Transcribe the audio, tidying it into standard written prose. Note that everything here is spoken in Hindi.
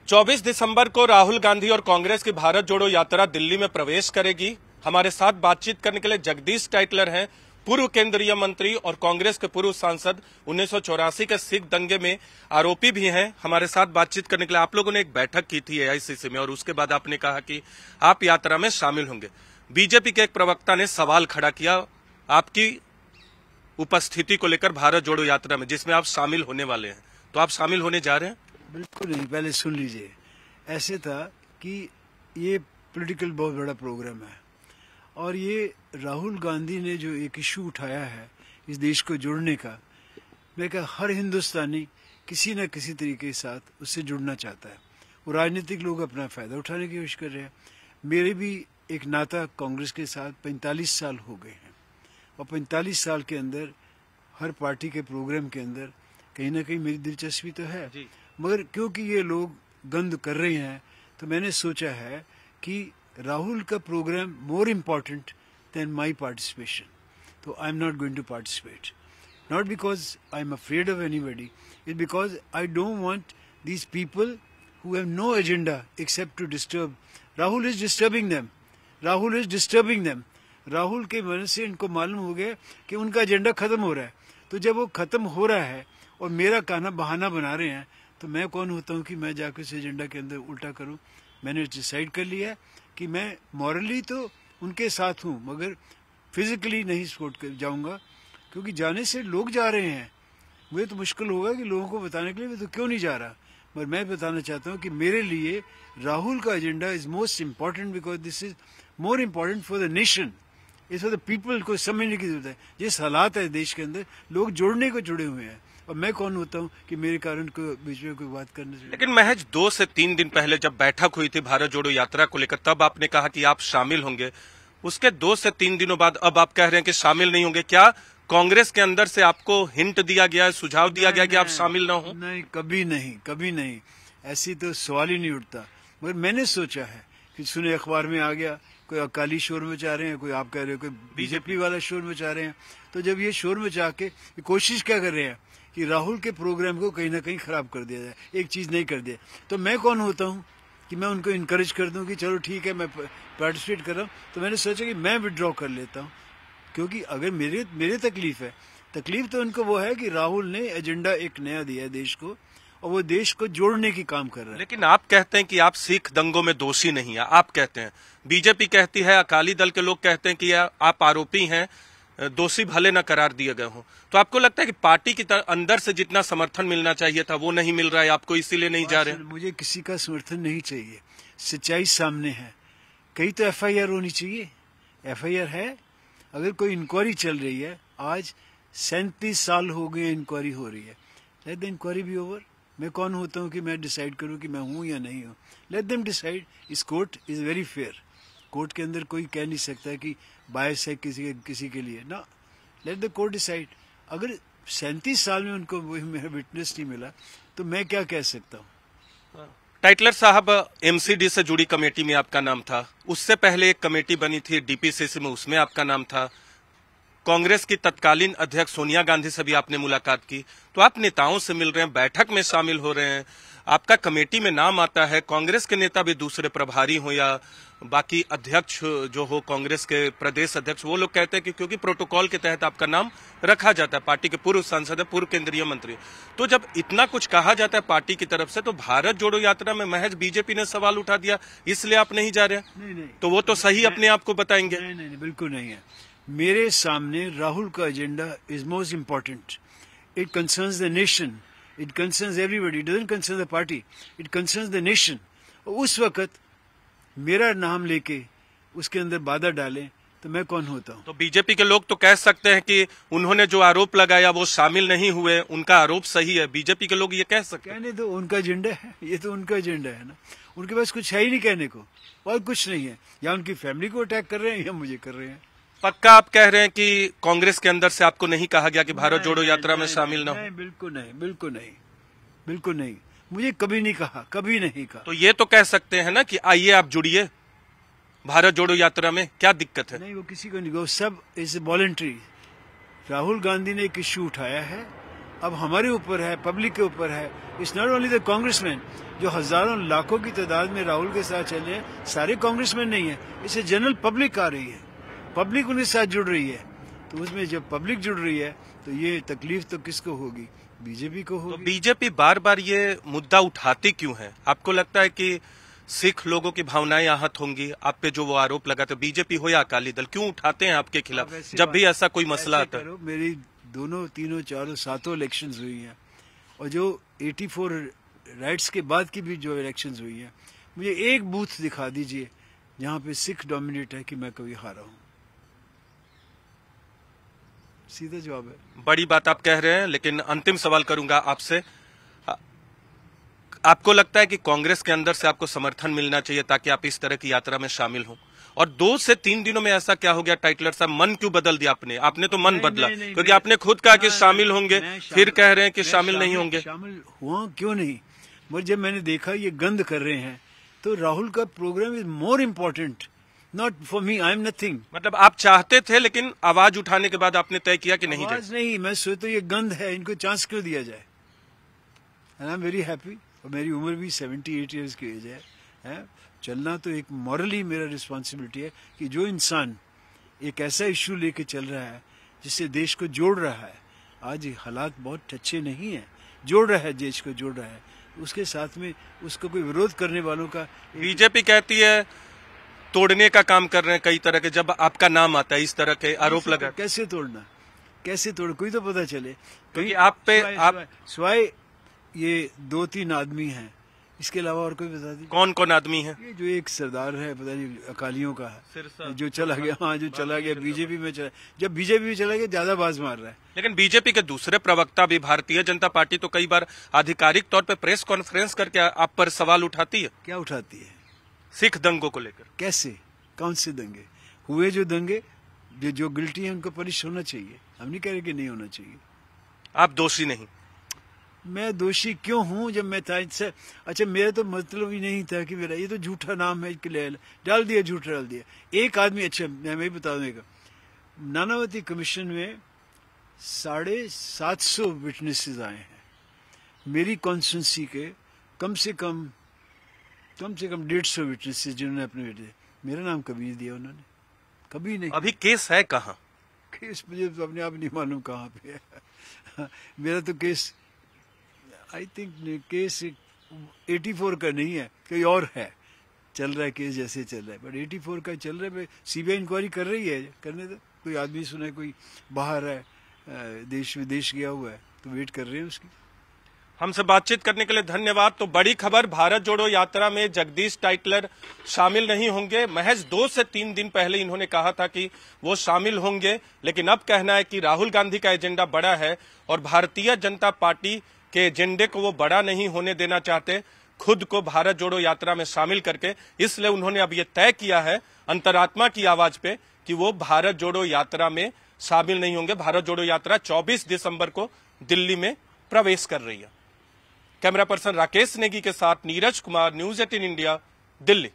24 दिसंबर को राहुल गांधी और कांग्रेस की भारत जोड़ो यात्रा दिल्ली में प्रवेश करेगी। हमारे साथ बातचीत करने के लिए जगदीश टाइटलर हैं, पूर्व केंद्रीय मंत्री और कांग्रेस के पूर्व सांसद, 1984 के सिख दंगे में आरोपी भी हैं। हमारे साथ बातचीत करने के लिए आप लोगों ने एक बैठक की थी एआईसीसी में और उसके बाद आपने कहा कि आप यात्रा में शामिल होंगे। बीजेपी के एक प्रवक्ता ने सवाल खड़ा किया आपकी उपस्थिति को लेकर भारत जोड़ो यात्रा में, जिसमें आप शामिल होने वाले हैं। तो आप शामिल होने जा रहे हैं? बिल्कुल नहीं। पहले सुन लीजिए, ऐसे था कि ये पॉलिटिकल बहुत बड़ा प्रोग्राम है और ये राहुल गांधी ने जो एक इशू उठाया है इस देश को जोड़ने का, मैं कहा हर हिंदुस्तानी किसी न किसी तरीके के साथ उससे जुड़ना चाहता है। वो राजनीतिक लोग अपना फायदा उठाने की कोशिश कर रहे हैं। मेरे भी एक नाता कांग्रेस के साथ 45 साल हो गए हैं और 45 साल के अंदर हर पार्टी के प्रोग्राम के अंदर कहीं ना कहीं मेरी दिलचस्पी तो है, मगर क्योंकि ये लोग गंद कर रहे हैं तो मैंने सोचा है कि राहुल का programme more important than my participation. तो I am not going to participate, not because I am afraid of anybody, it because I don't want these people who have no agenda except to disturb. Rahul is disturbing them. Rahul is disturbing them. Rahul के मन से इनको मालूम हो गया कि उनका एजेंडा खत्म हो रहा है। तो जब वो खत्म हो रहा है और मेरा कहना बहाना बना रहे हैं तो मैं कौन होता हूँ कि मैं जाकर उस एजेंडा के अंदर उल्टा करूँ। मैंने डिसाइड कर लिया है कि मैं मॉरली तो उनके साथ हूँ मगर फिजिकली नहीं सपोर्ट कर जाऊँगा, क्योंकि जाने से लोग जा रहे हैं। मुझे तो मुश्किल होगा कि लोगों को बताने के लिए मैं तो क्यों नहीं जा रहा, मगर मैं बताना चाहता हूँ कि मेरे लिए राहुल का agenda is most important because this is more important for the nation, इस फॉर द पीपल को समझने की जरूरत है। जिस हालात है देश के अंदर, लोग जोड़ने को जुड़े हुए हैं और मैं कौन होता हूँ कि मेरे कारण को बीच में कोई बात करने से। लेकिन महज 2 से 3 दिन पहले जब बैठक हुई थी भारत जोड़ो यात्रा को लेकर, तब आपने कहा कि आप शामिल होंगे। उसके 2 से 3 दिनों बाद अब आप कह रहे हैं कि शामिल नहीं होंगे। क्या कांग्रेस के अंदर से आपको हिंट दिया गया है, सुझाव दिया गया कि आप शामिल ना हो? नहीं, कभी नहीं, कभी नहीं, ऐसी तो सवाल ही नहीं उठता। मगर मैंने सोचा है कि सुने अखबार में आ गया, कोई अकाली शोर मचा रहे हैं, कोई आप कह रहे हो कोई बीजेपी वाला शोर मचा रहे हैं। तो जब ये शोर मचा के कोशिश क्या कर रहे हैं कि राहुल के प्रोग्राम को कहीं ना कहीं खराब कर दिया जाए, एक चीज नहीं कर दिया, तो मैं कौन होता हूँ कि मैं उनको इनकरेज कर दूं कि चलो ठीक है मैं पार्टिसिपेट कर रहा हूँ। तो मैंने सोचा कि मैं विड्रॉ कर लेता हूँ, क्योंकि अगर मेरे तकलीफ है, तकलीफ तो उनको वो है कि राहुल ने एजेंडा एक नया दिया है देश को और वो देश को जोड़ने की काम कर रहा है। लेकिन आप कहते हैं कि आप सिख दंगों में दोषी नहीं है, आप कहते हैं, बीजेपी कहती है, अकाली दल के लोग कहते हैं कि आप आरोपी हैं, दोषी भले न करार दिए गए हों। तो आपको लगता है कि पार्टी की अंदर से जितना समर्थन मिलना चाहिए था वो नहीं मिल रहा है आपको, इसीलिए नहीं जा रहे हैं? मुझे किसी का समर्थन नहीं चाहिए, सच्चाई सामने है। कहीं तो एफआईआर होनी चाहिए, एफआईआर है। अगर कोई इंक्वायरी चल रही है, आज 37 साल हो गए इंक्वायरी हो रही है, let the inquiry be over. मैं कौन होता हूँ कि मैं डिसाइड करूँ कि मैं हूँ या नहीं हूँ? Let them decide. इस court is very fair, court के अंदर कोई कह नहीं सकता कि बायस है किसी के लिए ना। Let the court decide. अगर 37 साल में उनको मेरा विटनेस नहीं मिला तो मैं क्या कह सकता हूँ? टाइटलर साहब, एमसीडी से जुड़ी कमेटी में आपका नाम था, उससे पहले एक कमेटी बनी थी डीपीसीसी में, उसमें आपका नाम था। कांग्रेस की तत्कालीन अध्यक्ष सोनिया गांधी से भी आपने मुलाकात की। तो आप नेताओं से मिल रहे हैं, बैठक में शामिल हो रहे हैं, आपका कमेटी में नाम आता है। कांग्रेस के नेता भी, दूसरे प्रभारी हो या बाकी अध्यक्ष जो हो, कांग्रेस के प्रदेश अध्यक्ष, वो लोग कहते हैं कि क्योंकि प्रोटोकॉल के तहत आपका नाम रखा जाता है, पार्टी के पूर्व सांसद है, पूर्व केंद्रीय मंत्री। तो जब इतना कुछ कहा जाता है पार्टी की तरफ से, तो भारत जोड़ो यात्रा में महज बीजेपी ने सवाल उठा दिया, इसलिए आप नहीं जा रहे हैं? नहीं, तो वो तो सही अपने आप को बताएंगे। नहीं, बिल्कुल नहीं है। मेरे सामने राहुल का agenda is most important. It concerns the nation, it concerns everybody, it doesn't concern the party, it concerns the nation. उस वक्त मेरा नाम लेके उसके अंदर बाधा डालें तो मैं कौन होता हूँ? तो बीजेपी के लोग तो कह सकते हैं कि उन्होंने जो आरोप लगाया वो शामिल नहीं हुए, उनका आरोप सही है। बीजेपी के लोग ये कह सकते हैं। कहने तो उनका एजेंडा है, ये तो उनका एजेंडा है ना। उनके पास कुछ है ही नहीं कहने को, और कुछ नहीं है। या उनकी फैमिली को अटैक कर रहे हैं या मुझे कर रहे हैं। पक्का आप कह रहे हैं कि कांग्रेस के अंदर से आपको नहीं कहा गया कि भारत जोड़ो यात्रा में शामिल ना हो? नहीं, बिल्कुल नहीं, बिल्कुल नहीं, बिल्कुल नहीं। मुझे कभी नहीं कहा, कभी नहीं कहा। तो ये तो कह सकते हैं ना कि आइए आप जुड़िए भारत जोड़ो यात्रा में, क्या दिक्कत है? नहीं, वो किसी को नहीं, वो सब इज वॉलंटरी। राहुल गांधी ने एक इश्यू उठाया है, अब हमारे ऊपर है, पब्लिक के ऊपर है। It's not only the congressman, जो हजारों लाखों की तादाद में राहुल के साथ चल रहे हैं, सारे कांग्रेसमैन नहीं है, इससे जनरल पब्लिक आ रही है, पब्लिक उनके साथ जुड़ रही है। तो उसमें जब पब्लिक जुड़ रही है तो ये तकलीफ तो किसको होगी? बीजेपी को होगी। तो बीजेपी बार बार ये मुद्दा उठाती क्यों है? आपको लगता है कि सिख लोगों की भावनाएं आहत होंगी? आप पे जो वो आरोप लगाते, बीजेपी हो या अकाली दल, क्यों उठाते हैं आपके खिलाफ जब भी ऐसा कोई मसला आता है? मेरी दोनों, तीनों, चारों, सातों इलेक्शंस हुई हैं, और जो 84 राइट्स के बाद की भी जो इलेक्शंस हुई हैं, मुझे एक बूथ दिखा दीजिए जहां पे सिख डोमिनेट है कि मैं कभी हारा हूं। सीधा जवाब है। बड़ी बात आप कह रहे हैं, लेकिन अंतिम सवाल करूंगा आपसे। आपको लगता है कि कांग्रेस के अंदर से आपको समर्थन मिलना चाहिए ताकि आप इस तरह की यात्रा में शामिल हों? और 2 से 3 दिनों में ऐसा क्या हो गया टाइटलर साहब, मन क्यों बदल दिया आपने? आपने तो मन बदला, क्योंकि आपने खुद कहा कि शामिल होंगे, फिर कह रहे हैं कि शामिल नहीं होंगे। शामिल हुआ क्यों नहीं, मगर जब मैंने देखा ये गंद कर रहे हैं तो राहुल का programme is more important, not for me, I am nothing. मतलब आप चाहते थे, लेकिन आवाज उठाने के बाद आपने तय किया कि नहीं आवाज नहीं, मैं सोचता ये गंद है, इनको चांस क्यों दिया जाए। And I am very happy, और मेरी उम्र भी 78 ईयर्स की एज है। चलना तो एक मॉरली मेरा रिस्पॉन्सिबिलिटी है कि जो इंसान एक ऐसा इशू लेके चल रहा है जिससे देश को जोड़ रहा है, आज हालात बहुत अच्छे नहीं है, जोड़ रहा है, देश को जोड़ रहा है, उसके साथ में उसको कोई विरोध करने वालों का। बीजेपी कहती है तोड़ने का काम कर रहे हैं कई तरह के, जब आपका नाम आता है इस तरह के आरोप लगा। कैसे तोड़ना, कैसे तोड़, कोई तो पता चले। क्योंकि आप पे स्वाय ये 2-3 आदमी हैं, इसके अलावा और कोई बता दी? कौन कौन आदमी है? ये जो एक सरदार है, पता नहीं अकालियों का है, जो चला गया, हाँ जो चला गया बीजेपी में, चला, जब बीजेपी में चला गया ज्यादा बाज मार रहा है। लेकिन बीजेपी के दूसरे प्रवक्ता भी, भारतीय जनता पार्टी तो कई बार आधिकारिक तौर पे प्रेस कॉन्फ्रेंस करके आप पर सवाल उठाती है। क्या उठाती है? सिख दंगों को लेकर। कैसे, कौन से दंगे हुए? जो दंगे जो गिल्टी है उनको पनिश होना चाहिए, हम नहीं कह रहे कि नहीं होना चाहिए। आप दोषी नहीं? मैं दोषी क्यों हूं जब मैं था इससे? अच्छा, मेरा तो मतलब ही नहीं था कि मेरा ये तो झूठा नाम है, डाल दिया, झूठा डाल दिया। एक आदमी, अच्छा मैं भी बता दूंगा, नानावती कमीशन में 750 विटनेसेस आए हैं, मेरी कॉन्स्टिट्यूंसी के कम से कम 150 विटनेसेस जिन्होंने अपने बेटे, मेरा नाम कभी नहीं दिया उन्होंने, कभी नहीं। अभी केस है कहाँ? केस मुझे तो अपने आप नहीं मालूम कहाँ पे है। मेरा तो केस, आई थिंक केस 84 का नहीं है, कोई और है, चल रहा है केस जैसे चल रहा है, बट 84 का चल रहा है। सीबीआई इंक्वायरी कर रही है, करने दो। कोई आदमी सुना है कोई बाहर है, देश विदेश गया हुआ है, तो वेट कर रहे हैं उसकी। हमसे बातचीत करने के लिए धन्यवाद। तो बड़ी खबर, भारत जोड़ो यात्रा में जगदीश टाइटलर शामिल नहीं होंगे। महज 2 से 3 दिन पहले इन्होंने कहा था कि वो शामिल होंगे, लेकिन अब कहना है कि राहुल गांधी का एजेंडा बड़ा है और भारतीय जनता पार्टी के एजेंडे को वो बड़ा नहीं होने देना चाहते, खुद को भारत जोड़ो यात्रा में शामिल करके। इसलिए उन्होंने अब ये तय किया है अंतरात्मा की आवाज पे कि वो भारत जोड़ो यात्रा में शामिल नहीं होंगे। भारत जोड़ो यात्रा 24 दिसंबर को दिल्ली में प्रवेश कर रही है। कैमरा पर्सन राकेश नेगी के साथ नीरज कुमार, न्यूज़ 18 इंडिया, दिल्ली।